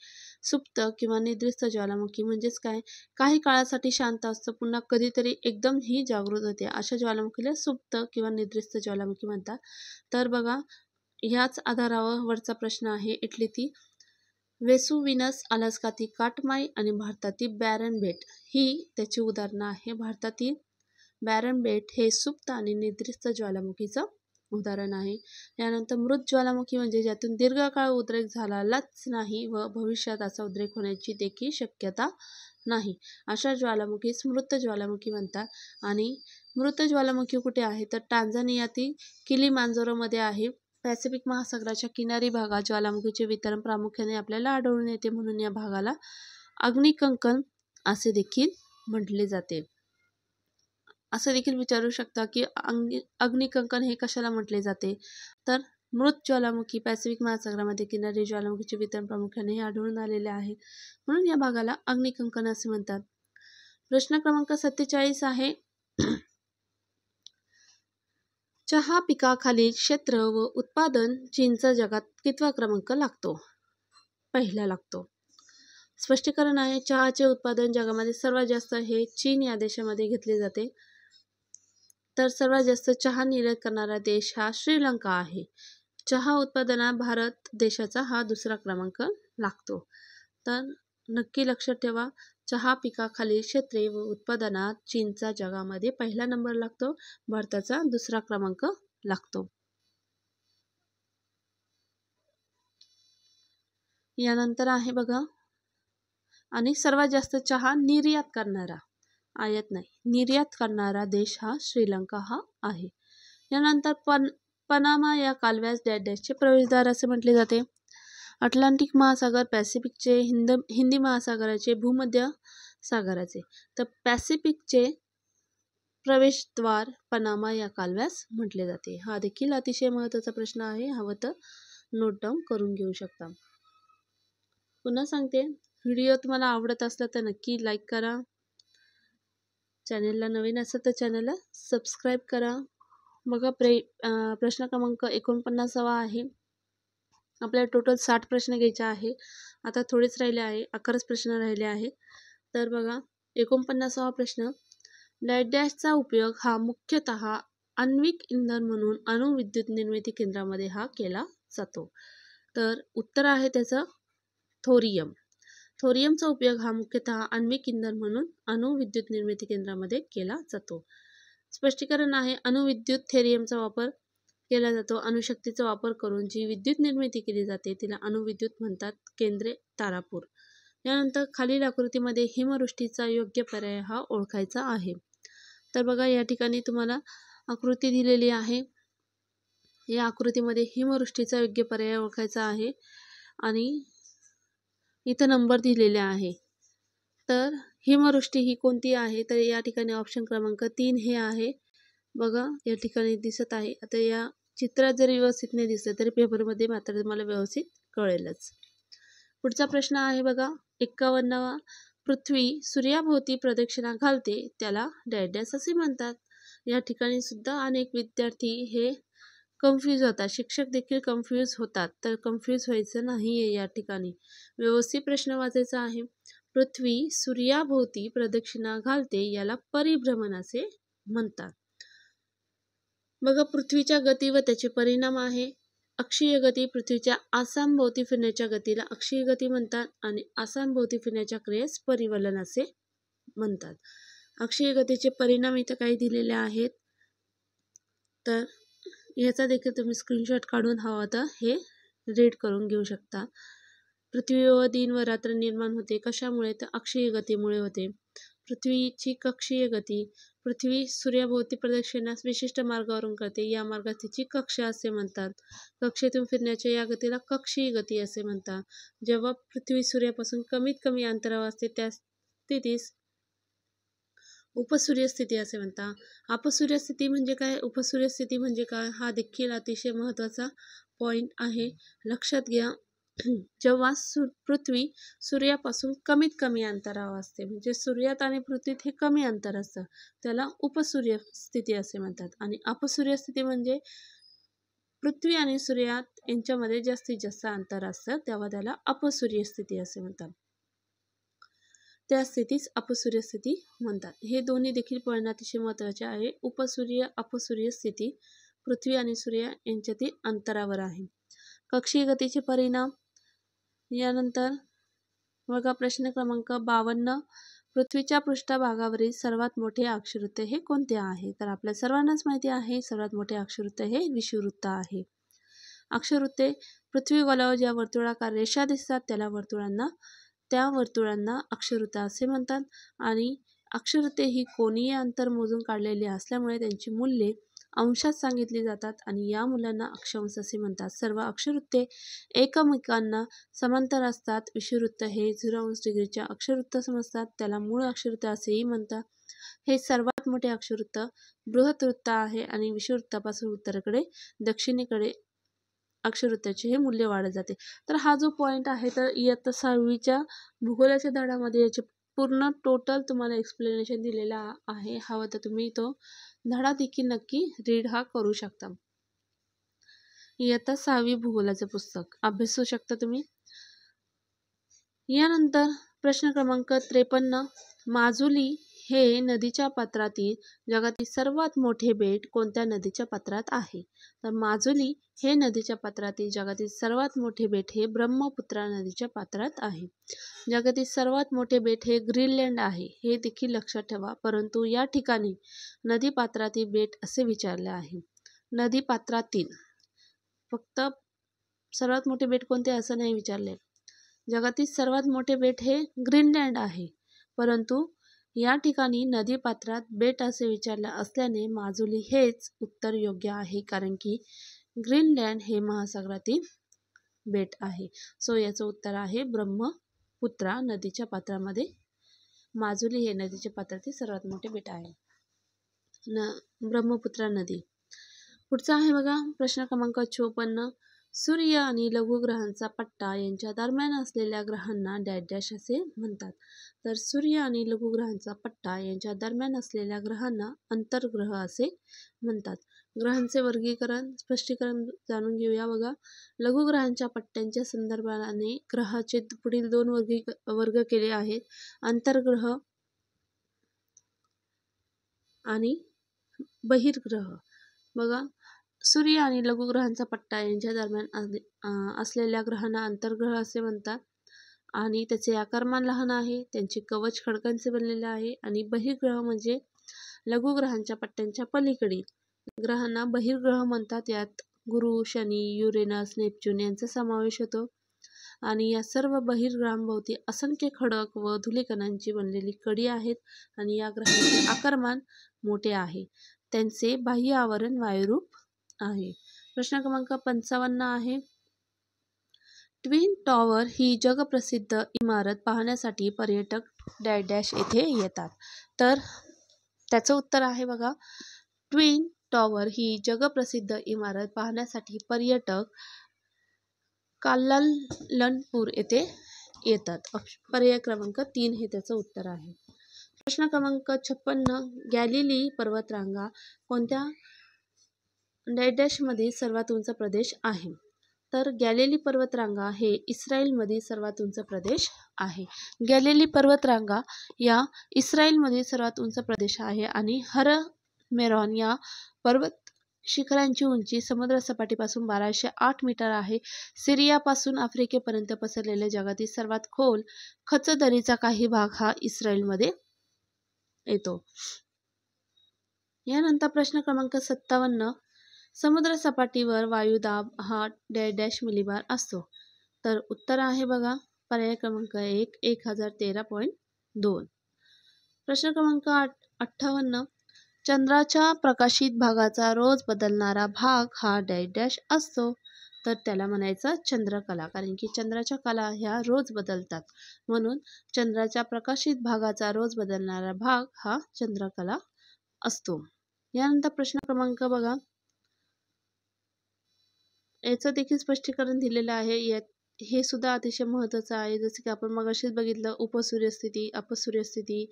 सुप्त किंवा निद्रिस्त ज्वालामुखी म्हणजेच काय, काही काळासाठी शांत असतं पुन्हा कधीतरी एकदम ही जागृत होते, अशा ज्वालामुखीला सुप्त किंवा निद्रिस्त ज्वालामुखी म्हणतात. तर बघा ह्याच आधारावर वरचा प्रश्न आहे. इटलीतील वेसुविनस, अलास्कातील काटमाई आणि भारतातील बॅरन बेट ही त्याची उदाहरणं आहे. भारतातील बॅरन बेट हे सुप्त आणि निद्रिस्त ज्वालामुखीचं उदाहरण आहे. यानंतर मृत ज्वालामुखी म्हणजे ज्यातून दीर्घकाळ उद्रेक झालाच नाही व भविष्यात असा उद्रेक होण्याची देखील शक्यता नाही, अशा ज्वालामुखी मृत ज्वालामुखी म्हणतात. आणि मृत ज्वालामुखी कुठे आहे तर टांझानियातील किलिमांजारोमध्ये आहे. पॅसिफिक महासागराच्या किनारी भागात ज्वालामुखीचे वितरण प्रामुख्याने आपल्याला आढळून येते, म्हणून या भागाला अग्निकंकण असे देखील म्हटले जाते. असं देखील विचारू शकता की अग्निकंकण हे कशाला म्हटले जाते, तर मृत ज्वालामुखी पॅसिफिक महासागरामध्ये किनारी ज्वालामुखीचे वितरण प्रामुख्याने हे आढळून आलेले आहे, म्हणून या भागाला अग्निकंकण असे म्हणतात. प्रश्न क्रमांक 47 आहे. चहा पिकाखालील क्षेत्र व उत्पादन चीनचा जगात कितवा क्रमांक लागतो? पहिला लागतो. स्पष्टीकरण आहे. चहाचे उत्पादन जगामध्ये सर्वात जास्त हे चीन या देशामध्ये घेतले जाते. तर सर्वात जास्त चहा निर्यात करणारा देश हा श्रीलंका आहे. चहा उत्पादनात भारत देशाचा हा दुसरा क्रमांक लागतो. तर नक्की लक्षात ठेवा, चहा पिकाखालील क्षेत्रे व उत्पादनात चीनचा जगामध्ये पहिला नंबर लागतो, भारताचा दुसरा क्रमांक लागतो. यानंतर आहे बघा, आणि सर्वात जास्त चहा निर्यात करणारा, आयात नाही, निर्यात करणारा देश हा श्रीलंका हा आहे. यानंतर पनामा या कालव्यास डॅश डॅशचे प्रवेशद्वार असे म्हटले जाते. अटलांटिक महासागर, पॅसिफिकचे, हिंदी महासागराचे, भूमध्य सागराचे. तर पॅसिफिकचे प्रवेशद्वार पनामा या कालव्यास म्हटले जाते. हा देखील अतिशय महत्त्वाचा प्रश्न आहे, हवं तर नोट डाऊन करून घेऊ शकता. पुन्हा सांगते, व्हिडिओ तुम्हाला आवडत असला तर नक्की लाईक करा. चॅनेलला नवीन असेल तर चॅनेलला सबस्क्राईब करा. बघा प्रश्न क्रमांक 49 आहे. आपल्याला टोटल 60 प्रश्न घ्यायचे आहे. आता थोडेच राहिले आहे, 11च प्रश्न राहिले आहे. तर बघा 49वा प्रश्न. डॅश डॅशचा उपयोग हा मुख्यतः आण्विक इंधन म्हणून अणुविद्युत निर्मिती केंद्रामध्ये हा केला जातो. तर उत्तर आहे त्याचं थोरियम. थोरियमचा उपयोग हा मुख्यतः आण्विक इंधन म्हणून अणुविद्युत निर्मिती केंद्रामध्ये केला जातो. स्पष्टीकरण आहे. अणुविद्युत थोरियमचा वापर केला जातो. अणुशक्तीचा वापर करून जी विद्युत निर्मिती केली जाते तिला अणुविद्युत म्हणतात. केंद्रे तारापूर. यानंतर खालील आकृतीमध्ये हिमवृष्टीचा योग्य पर्याय हा ओळखायचा आहे. तर बघा या ठिकाणी तुम्हाला आकृती दिलेली आहे. या आकृतीमध्ये हिमवृष्टीचा योग्य पर्याय ओळखायचा आहे आणि इथं नंबर दिलेले आहे. तर हिमवृष्टी ही कोणती आहे, तर या ठिकाणी ऑप्शन क्रमांक 3 हे आहे. बघा या ठिकाणी दिसत आहे. आता या चित्रात जरी व्यवस्थित नाही दिसलं तरी पेपरमध्ये मात्र तुम्हाला व्यवस्थित कळेलच. पुढचा प्रश्न आहे बघा 51वा. पृथ्वी सूर्याभोवती प्रदक्षिणा घालते त्याला डॅश असे म्हणतात. या ठिकाणी सुद्धा अनेक विद्यार्थी हे कन्फ्यूज होतात. शिक्षक देखील कन्फ्यूज होतात. तर कन्फ्यूज व्हायचं नाहीये. या ठिकाणी व्यवस्थित प्रश्न वाचायचा आहे. पृथ्वी सूर्याभोवती प्रदक्षिणा घालते याला परिभ्रमण असे म्हणतात. बघा पृथ्वीच्या गती व त्याचे परिणाम आहे. अक्षीय गती पृथ्वीच्या आसामभोवती फिरण्याच्या गतीला अक्षीय गती म्हणतात आणि आसामभोवती फिरण्याच्या क्रियेस परिवलन असे म्हणतात. अक्षीय गतीचे परिणाम इथे काही दिलेले आहेत. तर याचा देखील तुम्ही स्क्रीनशॉट काढून हवा तर हे रीड करून घेऊ शकता. पृथ्वीवर दिन व रात्र निर्माण होते कशामुळे, तर अक्षीय गतीमुळे होते. पृथ्वीची कक्षीय गती पृथ्वी सूर्याभोवती प्रदक्षिणास विशिष्ट मार्गावरून करते. या मार्गास तिची कक्षा असे म्हणतात. कक्षेतून फिरण्याच्या या गतीला कक्षीय गती असे म्हणतात. जेव्हा पृथ्वी सूर्यापासून कमीत कमी अंतरावर असते त्या स्थितीस उपसूर्य स्थिती असे म्हणतात. अपसूर्य स्थिती म्हणजे काय, उपसूर्य स्थिती म्हणजे काय, हा देखील अतिशय महत्त्वाचा पॉइंट आहे. लक्षात घ्या. जेव्हा पृथ्वी सूर्यापासून कमीत कमी अंतरावर असते म्हणजे सूर्यात आणि पृथ्वीत हे कमी अंतर असतं त्याला उपसूर्य स्थिती असे म्हणतात. आणि अपसूर्य स्थिती म्हणजे पृथ्वी आणि सूर्यात यांच्यामध्ये जास्तीत जास्त अंतर असतं तेव्हा त्याला अपसूर्य स्थिती असे म्हणतात. त्या स्थितीस अपसूर्य स्थिती म्हणतात. हे दोन्ही देखील पॉइंट अतिशय महत्त्वाचे आहे. उपसूर्य अपसूर्य स्थिती पृथ्वी आणि सूर्य यांच्यातील अंतरावर आहे. कक्षीय गतीचे परिणाम. यानंतर बघा प्रश्न क्रमांक 52. पृथ्वीच्या पृष्ठभागावरील सर्वात मोठे अक्षवृत्त हे कोणते आहे, तर आपल्या सर्वांनाच माहिती आहे सर्वात मोठे अक्षवृत्त हे विषुववृत्त आहे. अक्षवृत्ते पृथ्वी गोलावर ज्या वर्तुळाकार रेषा दिसतात त्या वर्तुळांना अक्षवृत्त असे म्हणतात. आणि अक्षवृत्ते ही कोनीय अंतर मोजून काढलेली असल्यामुळे त्यांची मूल्ये अंशात सांगितली जातात आणि या मूल्यांना अक्षांश असे म्हणतात. सर्व अक्षवृत्ते एकमेकांना समांतर असतात. विषुववृत्त हे 0 डिग्रीच्या अक्षवृत्त समजतात. त्याला मूळ अक्षवृत्त असेही म्हणतात. हे सर्वात मोठे अक्षवृत्त बृहतवृत्त आहे आणि विषुववृत्तापासून उत्तरेकडे दक्षिणेकडे अक्षवृत्ताचे हे मूल्य वाढत जाते. तर हा जो पॉइंट आहे तर इयत्ता 6वीच्या भूगोलाच्या धड्यामध्ये याचे पूर्ण टोटल तुम्हाला एक्सप्लेनेशन दिलेला आहे. हवं तर तुम्ही तो धडा देखील नक्की रीड हा करू शकता. इयत्ता 6वी भूगोलाचे पुस्तक अभ्यासू शकता तुम्ही. यानंतर प्रश्न क्रमांक 53. माजुली हे नदीच्या पात्रातील जगातील सर्वात मोठे बेट कोणत्या नदीच्या पात्रात आहे, तर माजुली हे नदीच्या पात्रातील जगातील सर्वात मोठे बेट हे ब्रह्मपुत्रा नदीच्या पात्रात आहे. जगातील सर्वात मोठे बेट हे ग्रीनलँड आहे हे देखील लक्षात ठेवा. परंतु या ठिकाणी नदी पात्रातील बेट असे विचारले आहे. नदी पात्रातील फक्त सर्वात मोठे बेट कोणते असं नाही विचारले. जगातील सर्वात मोठे बेट हे ग्रीनलँड आहे. परंतु या ठिकाणी नदी पात्रात बेट असे विचारले असल्याने माजुली हेच उत्तर योग्य आहे. कारण की ग्रीनलँड हे महासागरातील बेट आहे. सो याचं उत्तर आहे ब्रह्मपुत्रा नदीच्या पात्रामध्ये माजुली हे नदीच्या पात्रातील सर्वात मोठे बेट आहे. ब्रह्मपुत्रा नदी. पुढचा आहे बघा प्रश्न क्रमांक 54. सूर्य आणि लघुग्रहांचा पट्टा यांच्या दरम्यान असलेल्या ग्रहांना डॅश असे म्हणतात. तर सूर्य आणि लघुग्रहांचा पट्टा यांच्या दरम्यान असलेल्या ग्रहांना अंतर्ग्रह असे म्हणतात. ग्रहांचे वर्गीकरण स्पष्टीकरण जाणून घेऊया. बघा लघुग्रहांच्या पट्ट्यांच्या संदर्भाने ग्रहाचे पुढील 2 वर्ग केले आहेत. अंतर्ग्रह आणि बहिर्ग्रह. बघा सूर्य आणि लघुग्रहांचा पट्टा यांच्या दरम्यान असलेल्या ग्रहांना अंतर्ग्रह असे म्हणतात आणि त्याचे आकारमान लहान आहे. त्यांचे कवच खडकांचे बनलेले आहे. आणि बहिर्ग्रह म्हणजे लघुग्रहांच्या पट्ट्यांच्या पलीकडील ग्रहांना बहिर्ग्रह म्हणतात. यात गुरु, शनी, युरेनस, नेपच्यून यांचा समावेश होतो. आणि या सर्व बहिर्ग्रहांभोवती असंख्य खडक व धूलिकणांची बनलेली कडी आहेत. आणि या ग्रहांचे आकारमान मोठे आहे. त्यांचे बाह्य आवरण वायुरूप आहे. प्रश्न क्रमांक 55 आहे. ट्विन टॉवर ही जगप्रसिद्ध इमारत पाहण्यासाठी पर्यटक डॅश येथे येतात. तर त्याचं उत्तर आहे बघा, ट्विन टॉवर ही जगप्रसिद्ध इमारत पाहण्यासाठी पर्यटक कालालनपूर येथे येतात. पर्याय क्रमांक 3 हे त्याचं उत्तर आहे. प्रश्न क्रमांक 56. गॅलिली पर्वतरांगा कोणत्या डॅशमध्ये सर्वात उंच प्रदेश आहे? तर गॅलिली पर्वतरांगा हे इस्रायलमधील सर्वात उंच प्रदेश आहे. गॅलिली पर्वतरांगा या इस्रायलमधील सर्वात उंच प्रदेश आहे आणि हरमेरॉन या पर्वत शिखरांची उंची समुद्रसपाटीपासून 1208 मीटर आहे. सिरियापासून आफ्रिकेपर्यंत पसरलेल्या जगातील सर्वात खोल खचदरीचा काही भाग हा इस्रायलमध्ये येतो. यानंतर प्रश्न क्रमांक 57. समुद्रसपाटीवर वायुदाब हा डॅश मिलीबार असतो. तर उत्तर आहे बघा, पर्याय क्रमांक 1 1013.2. प्रश्न क्रमांक 58. चंद्राच्या प्रकाशित भागाचा रोज बदलणारा भाग हा डॅश असतो. तर त्याला म्हणायचं चंद्रकला, कारण की चंद्राच्या कला ह्या रोज बदलतात, म्हणून चंद्राच्या प्रकाशित भागाचा रोज बदलणारा भाग हा चंद्रकला असतो. यानंतर प्रश्न क्रमांक बघा, याचं देखील स्पष्टीकरण दिलेलं आहे. हे सुद्धा अतिशय महत्त्वाचं आहे. जसं की आपण मगाशीच बघितलं, उपसूर्यस्थिती, अपसूर्यस्थिती,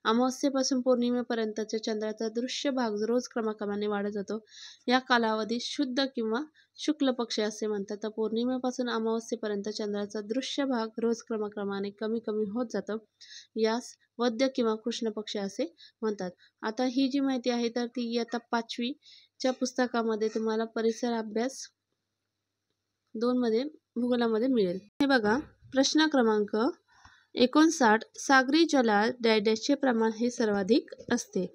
अमावस्येपासून पौर्णिमेपर्यंतच्या चंद्राचा दृश्य भाग रोज क्रमाक्रमाने वाढत जातो. या कालावधीत शुद्ध किंवा शुक्ल पक्ष असे म्हणतात. तर पौर्णिमेपासून अमावस्येपर्यंत चंद्राचा दृश्य भाग रोज क्रमाक्रमाने कमी कमी होत जातं. यास वद्य किंवा कृष्ण पक्ष असे म्हणतात. आता ही जी माहिती आहे तर ती इयत्ता 5वीच्या पुस्तकामध्ये तुम्हाला परिसर अभ्यास 2 मध्ये भूगोलामध्ये मिळेल. हे बघा, प्रश्न क्रमांक 59. सागरी जलात डॅशचे प्रमाण हे सर्वाधिक असते.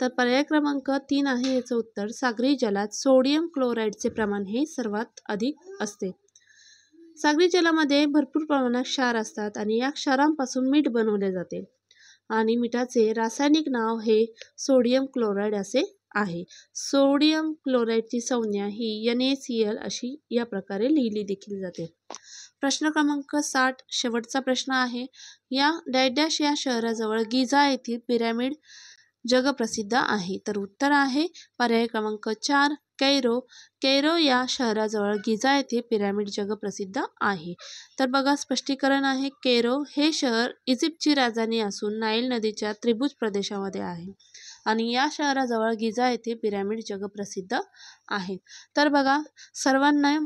तर पर्याय क्रमांक 3 आहे याचं उत्तर. सागरी जलात सोडियम क्लोराईडचे प्रमाण हे सर्वात अधिक असते. सागरी जलामध्ये भरपूर प्रमाणात क्षार असतात आणि या क्षारांपासून मीठ बनवले जाते आणि मिठाचे रासायनिक नाव हे सोडियम क्लोराईड असे आहे. सोडियम क्लोराईडची संज्ञा ही NaCl अशी या प्रकारे लिहिली देखील जाते. प्रश्न क्रमांक 60. शेवटचा प्रश्न आहे. या डॅश या शहराजवळ गिझा येथील पिरॅमिड जगप्रसिद्ध आहे. तर उत्तर आहे पर्याय क्रमांक 4 कैरो. कैरो या शहराजवळ गिझा येथे पिरॅमिड जगप्रसिद्ध आहे. तर बघा, स्पष्टीकरण आहे. कैरो हे शहर इजिप्तची राजधानी असून नाईल नदीच्या त्रिभुज प्रदेशामध्ये आहे आणि या शहराजवळ गिझा येथे पिरॅमिड जगप्रसिद्ध आहे. तर बघा, सर्वांना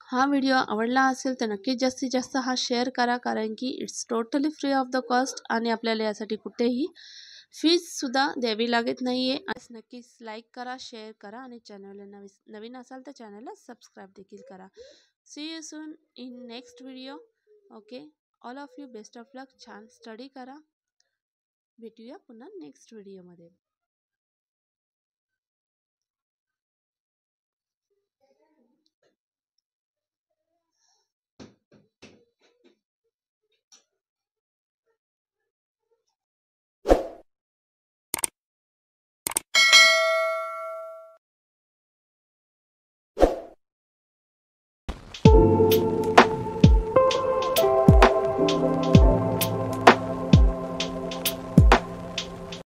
हा व्हिडिओ आवडला असेल तर नक्कीच जास्तीत जास्त हा शेअर करा, कारण की it's totally free of the cost आणि आपल्याला यासाठी कुठेही फीजसुद्धा द्यावी लागत नाही आहे. नक्कीच लाईक करा, शेअर करा आणि चॅनलला नवीन असाल तर चॅनलला सबस्क्राईब देखील करा. See you soon in next video. Okay, all of you best of luck. छान स्टडी करा. भेटूया पुन्हा नेक्स्ट व्हिडिओमध्ये.